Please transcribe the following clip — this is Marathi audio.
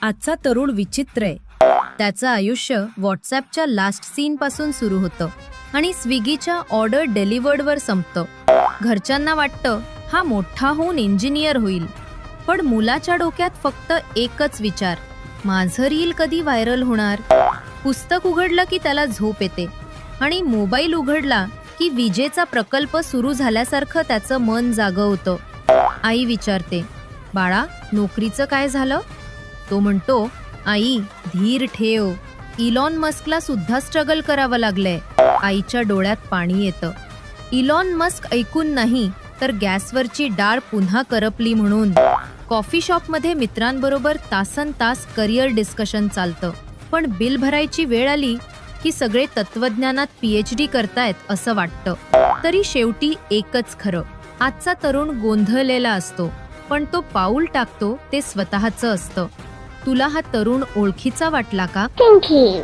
आजचा तरुण विचित्र आहे. त्याचं आयुष्य व्हॉट्सॲपच्या लास्ट सीन पासून सुरू होतं आणि स्विगीच्या ऑर्डर डिलिव्हर्डवर संपतं. घरच्यांना वाटतं हा मोठा होऊन इंजिनियर होईल, पण मुलाच्या डोक्यात फक्त एकच विचार, माझं रील कधी व्हायरल होणार. पुस्तक उघडलं की त्याला झोप येते आणि मोबाईल उघडला की विजेचा प्रकल्प सुरू झाल्यासारखं त्याचं मन जागं होतं. आई विचारते, बाळा नोकरीचं काय झालं? तो म्हणतो, आई धीर ठेव, इलॉन मस्कला सुद्धा स्ट्रगल करावं लागलंय. आईच्या डोळ्यात पाणी येतं. इलॉन मस्क ऐकून नाही तर गॅसवरची डाळ पुन्हा करपली म्हणून. कॉफी शॉपमध्ये मित्रांबरोबर तासन तास करिअर डिस्कशन चालतं, पण बिल भरायची वेळ आली की सगळे तत्वज्ञानात PhD करतायत असं वाटतं. तरी शेवटी एकच खरं, आजचा तरुण गोंधळलेला असतो, पण तो पाऊल टाकतो ते स्वतःचं असतं. तुला हा तरुण ओळखीचा वाटला का? Thank you.